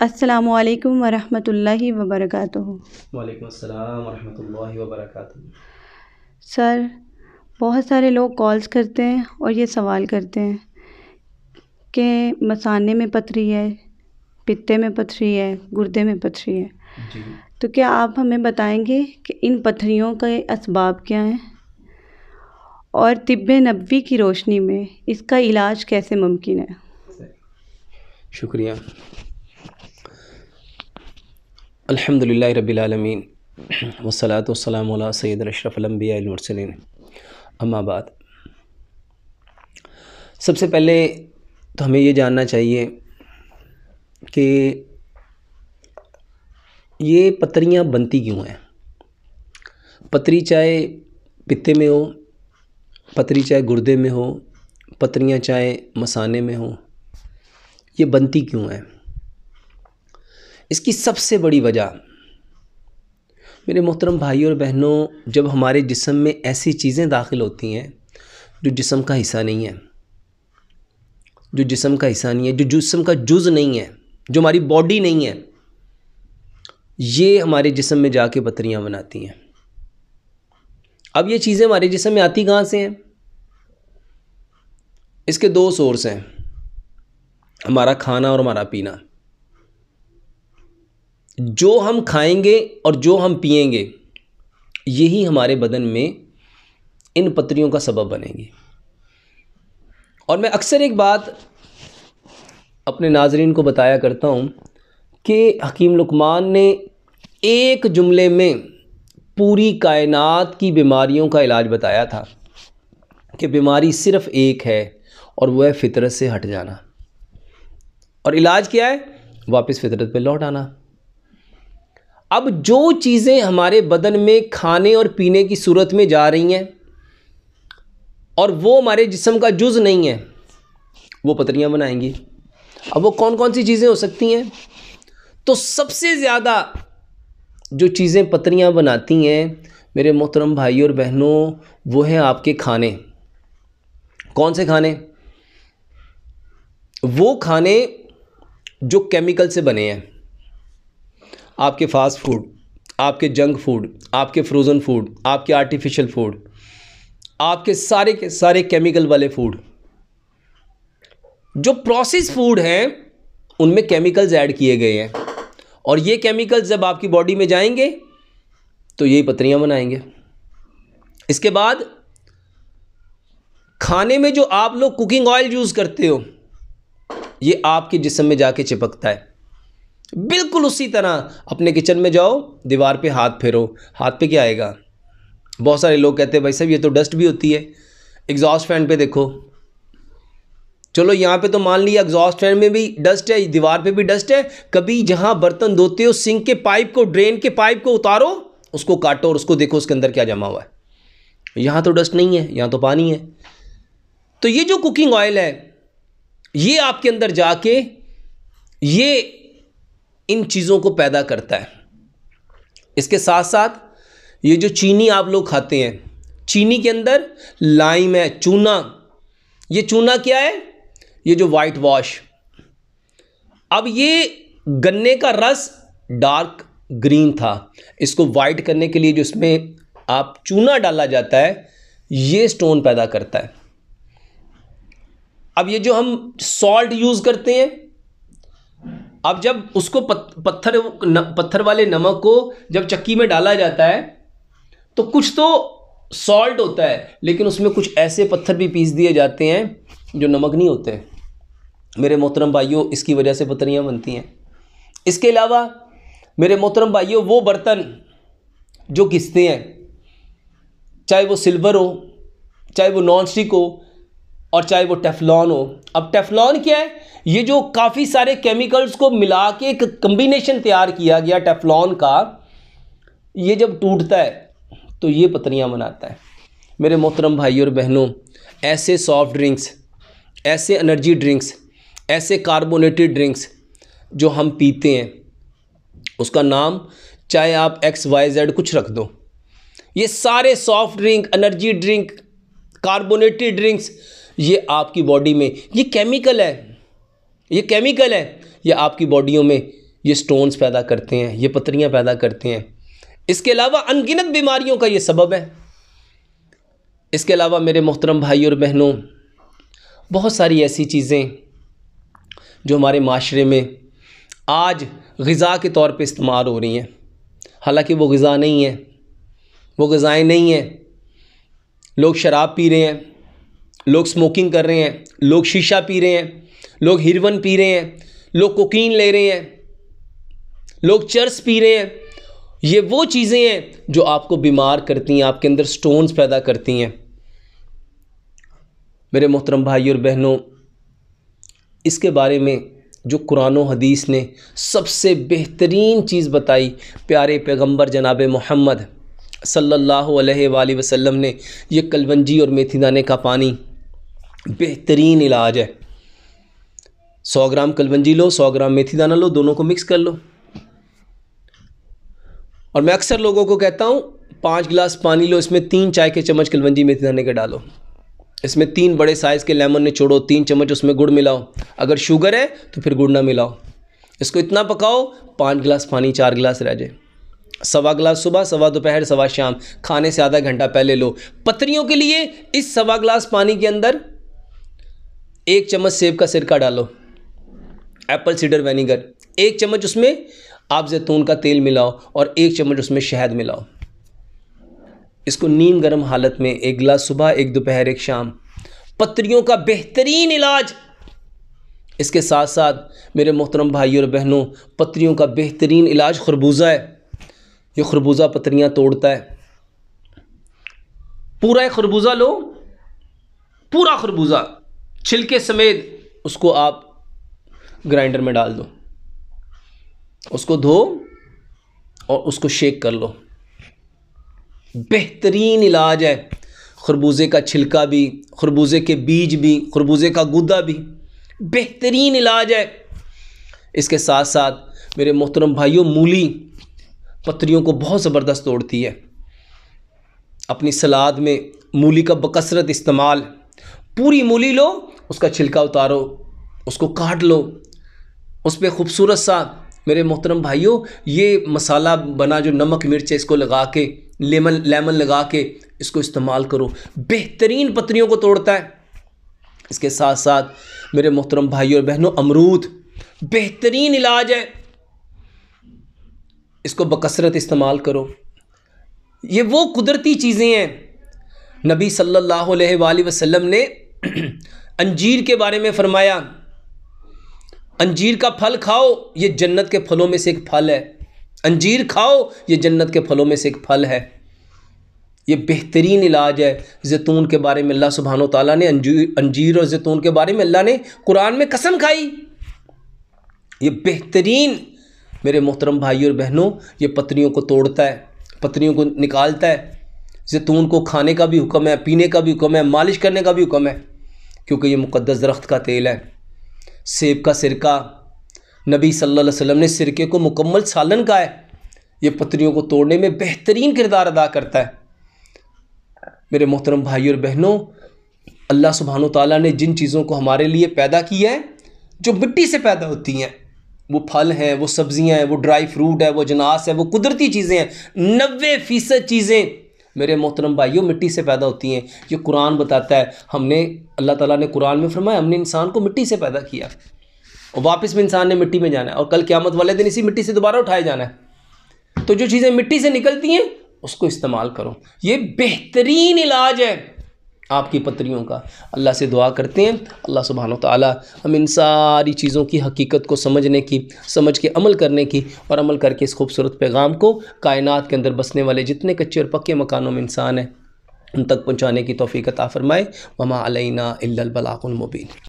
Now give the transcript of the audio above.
अस्सलामु अलैकुम वरहमतुल्लाहि वबरकातुहू। वालेकुम अस्सलाम वरहमतुल्लाहि वबरकातुहू। सर, बहुत सारे लोग कॉल्स करते हैं और ये सवाल करते हैं कि मसाने में पथरी है, पित्ते में पथरी है, गुर्दे में पथरी है। जी तो क्या आप हमें बताएंगे कि इन पथरियों के असबाब क्या हैं और तिब्बे नबवी की रोशनी में इसका इलाज कैसे मुमकिन है? शुक्रिया। अल्हम्दुलिल्लाहि रब्बिल आलमीन वस्सलातु वस्सलामु अला सय्यिदिल अशरफिल अंबिया वल मुरसलीन, अम्मा बाद। सबसे पहले तो हमें ये जानना चाहिए कि ये पथरियाँ बनती क्यों हैं। पथरी चाहे पित्ते में हो, पथरी चाहे गुर्दे में हो, पथरियाँ चाहे मसाने में हो, ये बनती क्यों हैं। इसकी सबसे बड़ी वजह, मेरे मोहतरम भाइयों और बहनों, जब हमारे जिस्म में ऐसी चीज़ें दाखिल होती हैं जो जिस्म का हिस्सा नहीं है, जो जिस्म का हिस्सा नहीं है, जो जिस्म का जुज़ नहीं है, जो हमारी बॉडी नहीं है, ये हमारे जिस्म में जाके पथरियाँ बनाती हैं। अब ये चीज़ें हमारे जिस्म में आती कहाँ से हैं? इसके दो सोर्स हैं, हमारा खाना और हमारा पीना। जो हम खाएंगे और जो हम पिएंगे, यही हमारे बदन में इन पथरियों का सबब बनेगी। और मैं अक्सर एक बात अपने नाज़रीन को बताया करता हूँ कि हकीम लुकमान ने एक जुमले में पूरी कायनात की बीमारियों का इलाज बताया था कि बीमारी सिर्फ़ एक है और वह है फितरत से हट जाना। और इलाज क्या है? वापस फितरत पे लौट आना। अब जो चीज़ें हमारे बदन में खाने और पीने की सूरत में जा रही हैं और वो हमारे जिस्म का जुज़ नहीं है, वो पथरियाँ बनाएंगी। अब वो कौन कौन सी चीज़ें हो सकती हैं? तो सबसे ज़्यादा जो चीज़ें पथरियाँ बनाती हैं मेरे मोहतरम भाइयों और बहनों, वो हैं आपके खाने। कौन से खाने? वो खाने जो केमिकल से बने हैं। आपके फास्ट फूड, आपके जंक फूड, आपके फ्रोज़न फूड, आपके आर्टिफिशियल फूड, आपके सारे के सारे केमिकल वाले फूड। जो प्रोसेस फूड हैं उनमें केमिकल्स ऐड किए गए हैं और ये केमिकल्स जब आपकी बॉडी में जाएंगे तो यही पथरियाँ बनाएंगे। इसके बाद खाने में जो आप लोग कुकिंग ऑयल यूज़ करते हो, ये आपके जिस्म में जाके चिपकता है। बिल्कुल उसी तरह अपने किचन में जाओ, दीवार पे हाथ फेरो, हाथ पे क्या आएगा? बहुत सारे लोग कहते हैं भाई साहब ये तो डस्ट भी होती है। एग्जॉस्ट फैन पे देखो, चलो यहाँ पे तो मान लिया एग्जॉस्ट फैन में भी डस्ट है, दीवार पे भी डस्ट है। कभी जहाँ बर्तन धोते हो सिंक के पाइप को, ड्रेन के पाइप को उतारो, उसको काटो और उसको देखो उसके अंदर क्या जमा हुआ है। यहाँ तो डस्ट नहीं है, यहाँ तो पानी है। तो ये जो कुकिंग ऑयल है ये आपके अंदर जाके ये इन चीज़ों को पैदा करता है। इसके साथ साथ ये जो चीनी आप लोग खाते हैं, चीनी के अंदर लाइम है, चूना। ये चूना क्या है? ये जो वाइट वॉश। अब ये गन्ने का रस डार्क ग्रीन था, इसको वाइट करने के लिए जो इसमें आप चूना डाला जाता है, ये स्टोन पैदा करता है। अब ये जो हम सॉल्ट यूज़ करते हैं, अब जब उसको पत्थर वाले नमक को जब चक्की में डाला जाता है तो कुछ तो सॉल्ट होता है, लेकिन उसमें कुछ ऐसे पत्थर भी पीस दिए जाते हैं जो नमक नहीं होते। मेरे मोहतरम भाइयों, इसकी वजह से पथरियाँ बनती हैं। इसके अलावा मेरे मोहतरम भाइयों, वो बर्तन जो घिसते हैं, चाहे वो सिल्वर हो, चाहे वो नॉन स्टिक हो और चाहे वो टेफलॉन हो। अब टेफलॉन क्या है? ये जो काफ़ी सारे केमिकल्स को मिला के एक कम्बिनेशन तैयार किया गया टेफलॉन का, ये जब टूटता है तो ये पथरियाँ बनाता है। मेरे मोहतरम भाइयों और बहनों, ऐसे सॉफ्ट ड्रिंक्स, ऐसे एनर्जी ड्रिंक्स, ऐसे कार्बोनेटेड ड्रिंक्स जो हम पीते हैं, उसका नाम चाहे आप XYZ कुछ रख दो, ये सारे soft drink, energy drink, carbonated drinks, ये आपकी बॉडी में ये केमिकल है, ये आपकी बॉडियों में ये स्टोन्स पैदा करते हैं, ये पथरियाँ पैदा करते हैं। इसके अलावा अनगिनत बीमारियों का ये सबब है। इसके अलावा मेरे मोहतरम भाई और बहनों, बहुत सारी ऐसी चीज़ें जो हमारे माशरे में आज ग़िज़ा के तौर पे इस्तेमाल हो रही हैं, हालांकि वो ग़िज़ा नहीं है, वो ग़िज़ाएँ नहीं हैं। लोग शराब पी रहे हैं, लोग स्मोकिंग कर रहे हैं, लोग शीशा पी रहे हैं, लोग हेरोइन पी रहे हैं, लोग कोकीन ले रहे हैं, लोग चरस पी रहे हैं। ये वो चीज़ें हैं जो आपको बीमार करती हैं, आपके अंदर स्टोन्स पैदा करती हैं। मेरे मोहतरम भाई और बहनों, इसके बारे में जो कुरान और हदीस ने सबसे बेहतरीन चीज़ बताई, प्यारे पैगंबर जनाब मोहम्मद सल्लल्लाहु अलैहि वसल्लम ने, ये कलवंजी और मेथी दाने का पानी बेहतरीन इलाज है। 100 ग्राम कलवंजी लो, 100 ग्राम मेथी दाना लो, दोनों को मिक्स कर लो। और मैं अक्सर लोगों को कहता हूँ 5 गिलास पानी लो, इसमें 3 चाय के चम्मच कलवंजी मेथी दाने के डालो, इसमें 3 बड़े साइज़ के लेमन निचोड़ो, 3 चम्मच उसमें गुड़ मिलाओ। अगर शुगर है तो फिर गुड़ ना मिलाओ। इसको इतना पकाओ 5 गिलास पानी 4 गिलास रह जाए। 1.25 गिलास सुबह, 1.25 दोपहर, 1.25 शाम, खाने से आधा घंटा पहले लो। पथरियों के लिए इस 1.25 गिलास पानी के अंदर 1 चम्मच सेब का सिरका डालो, एप्पल सीडर विनेगर, 1 चम्मच उसमें आप जैतून का तेल मिलाओ और 1 चम्मच उसमें शहद मिलाओ। इसको नीम गर्म हालत में 1 गिलास सुबह, 1 दोपहर, 1 शाम, पथरियों का बेहतरीन इलाज। इसके साथ साथ मेरे मोहतरम भाई और बहनों, पथरियों का बेहतरीन इलाज खरबूजा है। ये खरबूजा पथरियाँ तोड़ता है। पूरा एक खरबूजा लो, पूरा खरबूजा छिलके समेत उसको आप ग्राइंडर में डाल दो, उसको धो और उसको शेक कर लो। बेहतरीन इलाज है। खरबूजे का छिलका भी, खरबूजे के बीज भी, खरबूजे का गुद्दा भी बेहतरीन इलाज है। इसके साथ साथ मेरे मोहतरम भाइयों, मूली पथरियों को बहुत ज़बरदस्त तोड़ती है। अपनी सलाद में मूली का बकसरत इस्तेमाल। पूरी मूली लो, उसका छिलका उतारो, उसको काट लो, उस पर खूबसूरत सा मेरे मोहतरम भाइयों ये मसाला बना जो नमक मिर्च है, इसको लगा के लेमन लगा के इसको इस्तेमाल करो। बेहतरीन पथरियों को तोड़ता है। इसके साथ साथ मेरे मोहतरम भाइयों और बहनों, अमरूद बेहतरीन इलाज है। इसको बकसरत इस्तेमाल करो। ये वो कुदरती चीज़ें हैं। नबी सल्लल्लाहु अलैहि वसल्लम ने अंजीर के बारे में फरमाया, अंजीर का फल खाओ, ये जन्नत के फलों में से एक फल है। अंजीर खाओ, ये जन्नत के फलों में से एक फल है। ये बेहतरीन इलाज है। जैतून के बारे में अल्लाह सुब्हानो ताला ने, अंजीर और जैतून के बारे में अल्लाह ने कुरान में कसम खाई। ये बेहतरीन मेरे मोहतरम भाई और बहनों, ये पथरियों को तोड़ता है, पथरियों को निकालता है। जैतून को खाने का भी हुक्म है, पीने का भी हुक्म है, मालिश करने का भी हुक्म है, क्योंकि ये मुक़द्दस दरख्त का तेल है। सेब का सिरका, नबी सल्लल्लाहु अलैहि वसल्लम ने सिरके को मुकम्मल सालन कहा है। ये पथरियों को तोड़ने में बेहतरीन किरदार अदा करता है। मेरे मोहतरम भाई और बहनों, अल्लाह सुब्हानो ताला ने जिन चीज़ों को हमारे लिए पैदा किया है, जो मिट्टी से पैदा होती हैं, वो फल हैं, वो सब्ज़ियाँ हैं, वो ड्राई फ्रूट है, वो जनास है, वो कुदरती चीज़ें हैं। 90% चीज़ें मेरे मोहतरम भाइयों मिट्टी से पैदा होती हैं। ये कुरान बताता है। अल्लाह ताला ने कुरान में फरमाया, हमने इंसान को मिट्टी से पैदा किया और वापस भी इंसान ने मिट्टी में जाना है और कल क़यामत वाले दिन इसी मिट्टी से दोबारा उठाए जाना है। तो जो चीज़ें मिट्टी से निकलती हैं उसको इस्तेमाल करो। ये बेहतरीन इलाज है आपकी पथरियों का। अल्लाह से दुआ करते हैं, अल्लाह सुब्हानो ताला हम इन सारी चीज़ों की हकीकत को समझने की, समझ के अमल करने की और अमल करके इस खूबसूरत पैगाम को कायनात के अंदर बसने वाले जितने कच्चे और पक्के मकानों में इंसान हैं उन तक पहुँचाने की तौफीक अता फ़रमाए। वमा अलैना इल्लल बलागुल मुबीन।